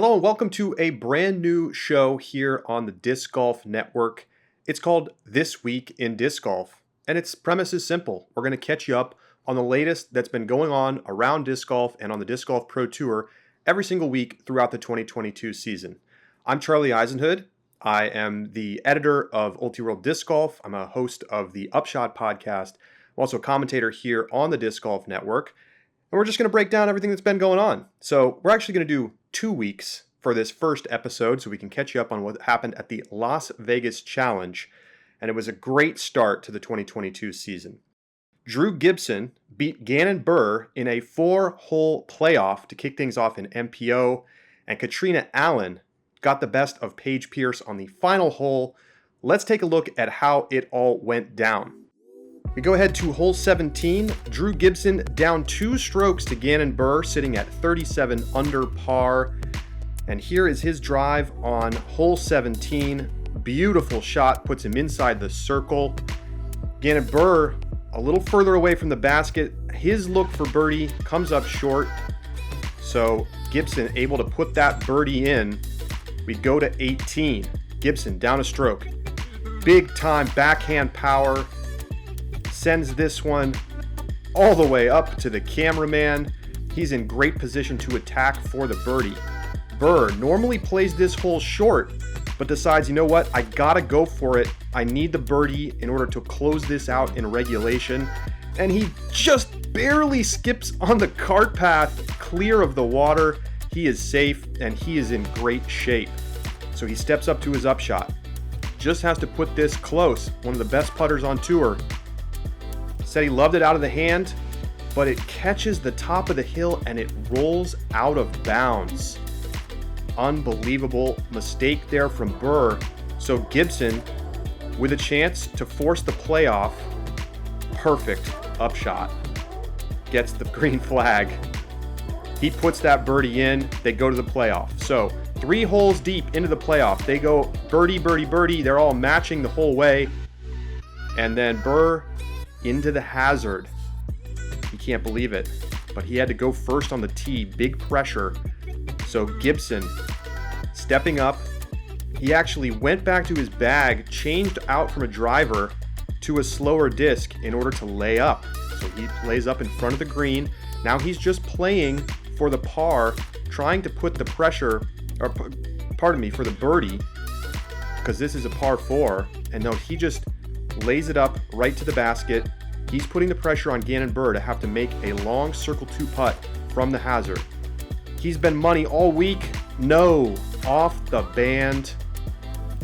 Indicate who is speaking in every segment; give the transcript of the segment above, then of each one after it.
Speaker 1: Hello and welcome to a brand new show here on the Disc Golf Network. It's called This Week in Disc Golf, and its premise is simple. We're going to catch you up on the latest that's been going on around disc golf and on the Disc Golf Pro Tour every single week throughout the 2022 season. I'm Charlie Eisenhood. I am the editor of Ultiworld Disc Golf. I'm a host of the Upshot podcast. I'm also a commentator here on the Disc Golf Network. And we're just going to break down everything that's been going on. So we're actually going to do 2 weeks for this first episode so we can catch you up on what happened at the Las Vegas Challenge. And it was a great start to the 2022 season. Drew Gibson beat Gannon Buhr in a 4-hole playoff to kick things off in MPO. And Katrina Allen got the best of Paige Pierce on the final hole. Let's take a look at how it all went down. We go ahead to hole 17. Drew Gibson down 2 strokes to Gannon Buhr, sitting at 37 under par. And here is his drive on hole 17. Beautiful shot, puts him inside the circle. Gannon Buhr a little further away from the basket. His look for birdie comes up short. So Gibson able to put that birdie in. We go to 18. Gibson down a stroke. Big time backhand power. Sends this one all the way up to the cameraman. He's in great position to attack for the birdie. Buhr normally plays this hole short, but decides, you know what, I gotta go for it. I need the birdie in order to close this out in regulation. And he just barely skips on the cart path clear of the water. He is safe and he is in great shape. So he steps up to his upshot. Just has to put this close. One of the best putters on tour. Said he loved it out of the hand, but it catches the top of the hill and it rolls out of bounds. Unbelievable mistake there from Buhr. So Gibson, with a chance to force the playoff, perfect upshot. Gets the green flag. He puts that birdie in. They go to the playoff. So 3 holes deep into the playoff. They go birdie, birdie, birdie. They're all matching the whole way. And then Buhr into the hazard. He can't believe it, but he had to go first on the tee. Big pressure. So Gibson stepping up. He actually went back to his bag, changed out from a driver to a slower disc in order to lay up. So he lays up in front of the green. Now he's just playing for the par, trying to put the pressure, or pardon me, for the birdie, because this is a par 4. And no, he just lays it up right to the basket. He's putting the pressure on Gannon Buhr to have to make a long circle 2 putt from the hazard. He's been money all week. No, off the band.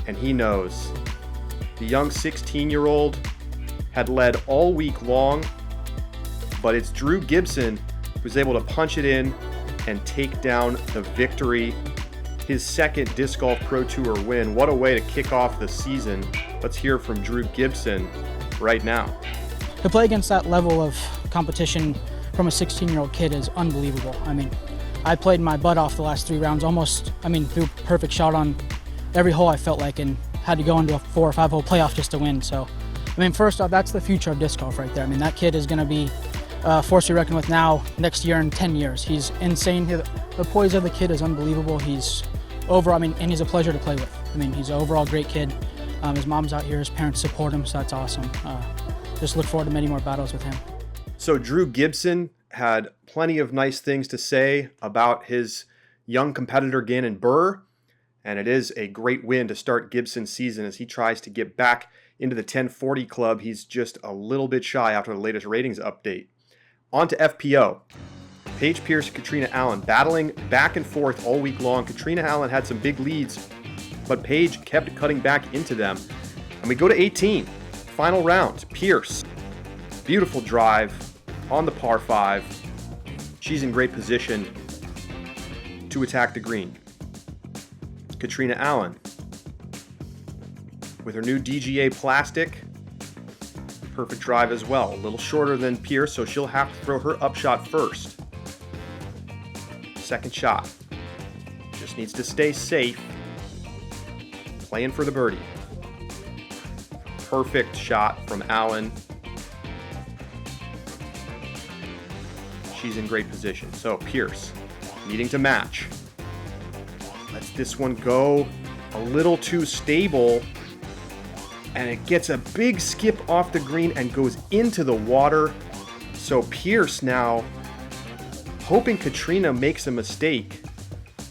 Speaker 1: And he knows. The young 16-year-old had led all week long, but it's Drew Gibson who's able to punch it in and take down the victory. His second Disc Golf Pro Tour win. What a way to kick off the season. Let's hear from Drew Gibson right now.
Speaker 2: To play against that level of competition from a 16-year-old kid is unbelievable. I mean, I played my butt off the last 3 rounds, threw perfect shot on every hole I felt like, and had to go into a 4 or 5 hole playoff just to win. So, first off, that's the future of disc golf right there. That kid is going to be a force to be reckoned with now, next year, and 10 years. He's insane. The poise of the kid is unbelievable. He's and he's a pleasure to play with. He's an overall great kid. His mom's out here, his parents support him, so that's awesome. Just look forward to many more battles with him.
Speaker 1: So Drew Gibson had plenty of nice things to say about his young competitor Gannon Buhr, and it is a great win to start Gibson's season as he tries to get back into the 1040 club. He's just a little bit shy after the latest ratings update. On to FPO. Paige Pierce and Katrina Allen battling back and forth all week long. Katrina Allen had some big leads, but Paige kept cutting back into them. And we go to 18. Final round. Pierce. Beautiful drive on the par 5. She's in great position to attack the green. Katrina Allen with her new DGA plastic. Perfect drive as well. A little shorter than Pierce, so she'll have to throw her upshot first. Second shot. Just needs to stay safe. Playing for the birdie. Perfect shot from Allen. She's in great position. So Pierce needing to match. this one go a little too stable, and it gets a big skip off the green and goes into the water. So Pierce now hoping Katrina makes a mistake.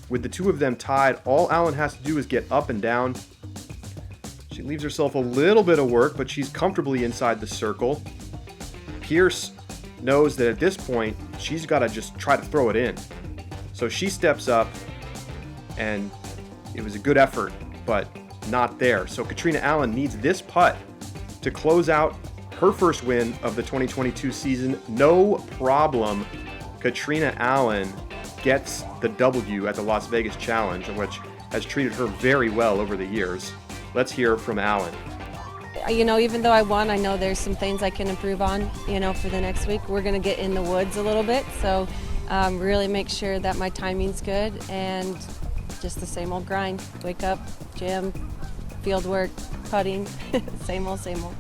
Speaker 1: With the two of them tied, all Allen has to do is get up and down. She leaves herself a little bit of work, but she's comfortably inside the circle. Pierce knows that at this point, she's got to just try to throw it in. So she steps up, and it was a good effort, but not there. So Katrina Allen needs this putt to close out her first win of the 2022 season. No problem. Katrina Allen gets the W at the Las Vegas Challenge, which has treated her very well over the years. Let's hear from Allen.
Speaker 3: Even though I won, I know there's some things I can improve on, for the next week. We're going to get in the woods a little bit, so really make sure that my timing's good and just the same old grind. Wake up, gym, field work, putting, same old, same old.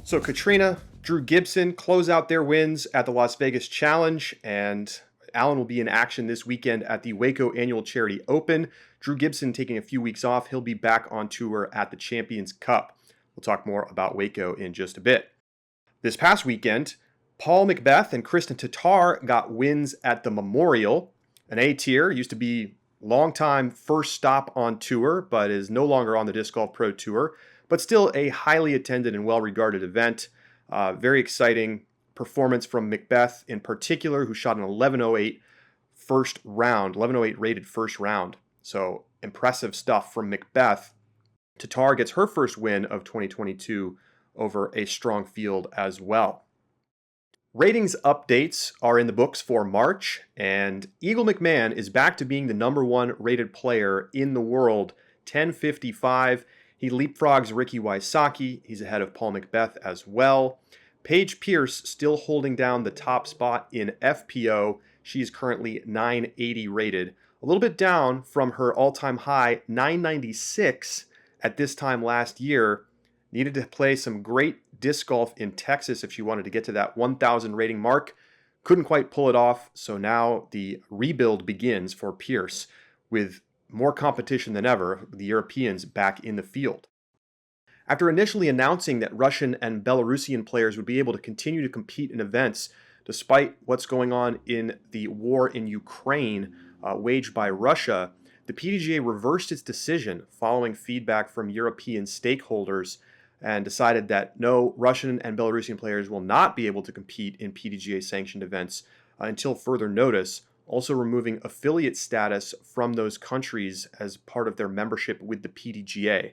Speaker 1: So Katrina, Drew Gibson close out their wins at the Las Vegas Challenge, and Allen will be in action this weekend at the Waco Annual Charity Open. Drew Gibson taking a few weeks off. He'll be back on tour at the Champions Cup. We'll talk more about Waco in just a bit. This past weekend, Paul McBeth and Kristen Tatar got wins at the Memorial. An A-tier, used to be longtime first stop on tour, but is no longer on the Disc Golf Pro Tour, but still a highly attended and well-regarded event. Very exciting performance from McBeth in particular, who shot an 11.08 first round, 11.08 rated first round. So impressive stuff from McBeth. Tatar gets her first win of 2022 over a strong field as well. Ratings updates are in the books for March, and Eagle McMahon is back to being the number one rated player in the world, 1055. He leapfrogs Ricky Wysocki. He's ahead of Paul McBeth as well. Paige Pierce still holding down the top spot in FPO. She's currently 980 rated, a little bit down from her all-time high 996 at this time last year. Needed to play some great disc golf in Texas if she wanted to get to that 1,000 rating mark. Couldn't quite pull it off, so now the rebuild begins for Pierce with more competition than ever, the Europeans back in the field. After initially announcing that Russian and Belarusian players would be able to continue to compete in events despite what's going on in the war in Ukraine waged by Russia, the PDGA reversed its decision following feedback from European stakeholders and decided that no, Russian and Belarusian players will not be able to compete in PDGA sanctioned events until further notice, also removing affiliate status from those countries as part of their membership with the PDGA.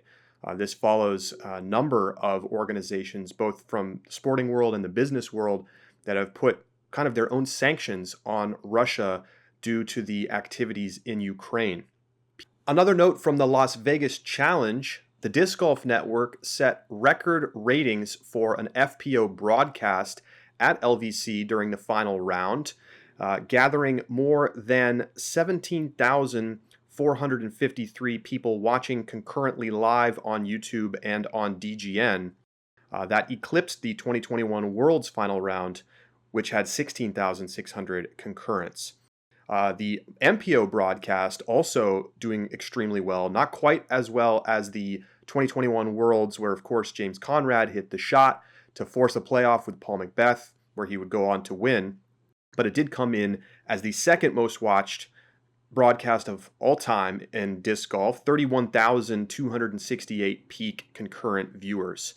Speaker 1: This follows a number of organizations, both from the sporting world and the business world, that have put kind of their own sanctions on Russia due to the activities in Ukraine. Another note from the Las Vegas Challenge, the Disc Golf Network set record ratings for an FPO broadcast at LVC during the final round, gathering more than 17,453 people watching concurrently live on YouTube and on DGN. That eclipsed the 2021 World's final round, which had 16,600 concurrents. The MPO broadcast also doing extremely well, not quite as well as the 2021 Worlds, where of course James Conrad hit the shot to force a playoff with Paul McBeth, where he would go on to win. But it did come in as the second most watched broadcast of all time in disc golf, 31,268 peak concurrent viewers.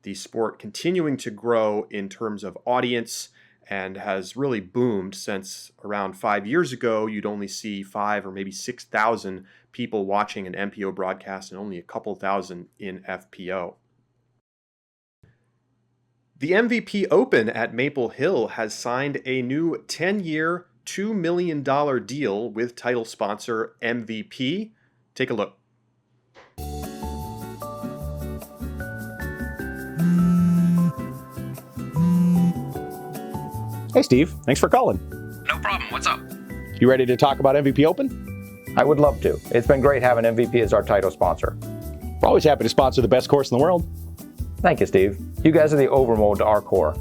Speaker 1: The sport continuing to grow in terms of audience and has really boomed since around 5 years ago. You'd only see 5 or maybe 6,000 people watching an MPO broadcast and only a couple thousand in FPO. The MVP Open at Maple Hill has signed a new 10-year, $2 million deal with title sponsor MVP. Take a look.
Speaker 4: Hey, Steve. Thanks for calling.
Speaker 5: No problem. What's up?
Speaker 4: You ready to talk about MVP Open?
Speaker 6: I would love to. It's been great having MVP as our title sponsor.
Speaker 4: We're always happy to sponsor the best course in the world.
Speaker 6: Thank you, Steve. You guys are the overmode to our core.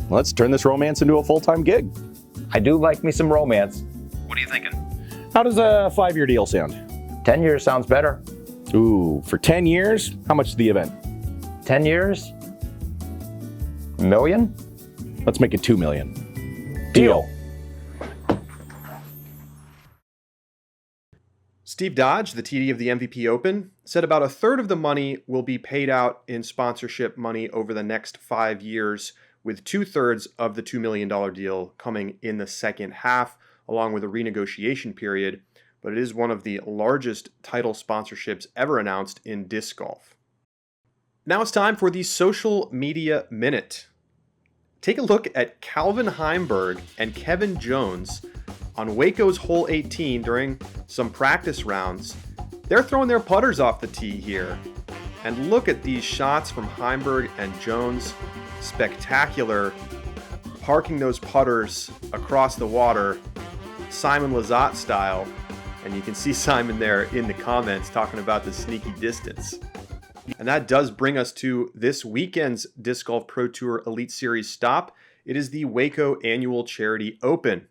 Speaker 4: Let's turn this romance into a full-time gig.
Speaker 6: I do like me some romance.
Speaker 5: What are you thinking?
Speaker 4: How does a 5-year deal sound?
Speaker 6: 10 years sounds better.
Speaker 4: Ooh, for 10 years? How much is the event?
Speaker 6: 10 years? Million?
Speaker 4: Let's make it 2 million.
Speaker 6: Deal.
Speaker 1: Steve Dodge, the TD of the MVP Open, said about a third of the money will be paid out in sponsorship money over the next 5 years, with 2/3 of the $2 million deal coming in the second half, along with a renegotiation period. But it is one of the largest title sponsorships ever announced in disc golf. Now it's time for the Social Media Minute. Take a look at Calvin Heimberg and Kevin Jones on Waco's hole 18 during some practice rounds. They're throwing their putters off the tee here. And look at these shots from Heimberg and Jones. Spectacular. Parking those putters across the water, Simon Lizotte style. And you can see Simon there in the comments talking about the sneaky distance. And that does bring us to this weekend's Disc Golf Pro Tour Elite Series stop. It is the Waco Annual Charity Open.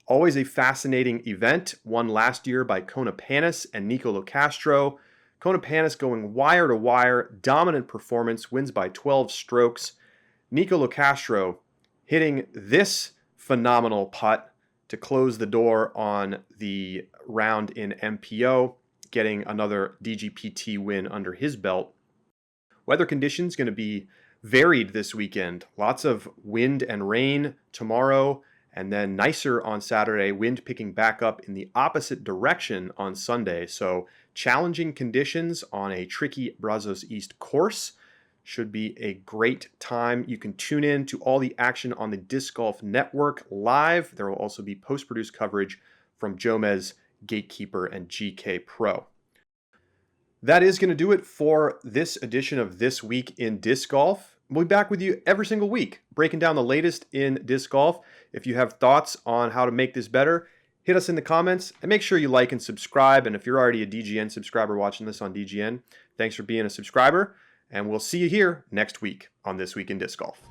Speaker 1: Always a fascinating event, won last year by Kona Panis and Nico Locastro. Kona Panis going wire to wire, dominant performance, wins by 12 strokes. Nico Locastro hitting this phenomenal putt to close the door on the round in MPO, getting another DGPT win under his belt. Weather conditions going to be varied this weekend. Lots of wind and rain tomorrow, and then nicer on Saturday, wind picking back up in the opposite direction on Sunday. So challenging conditions on a tricky Brazos East course. Should be a great time. You can tune in to all the action on the Disc Golf Network live. There will also be post-produced coverage from Jomez, Gatekeeper, and GK Pro. That is going to do it for this edition of This Week in Disc Golf. We'll be back with you every single week, breaking down the latest in disc golf. If you have thoughts on how to make this better, hit us in the comments and make sure you like and subscribe. And if you're already a DGN subscriber watching this on DGN, thanks for being a subscriber. And we'll see you here next week on This Week in Disc Golf.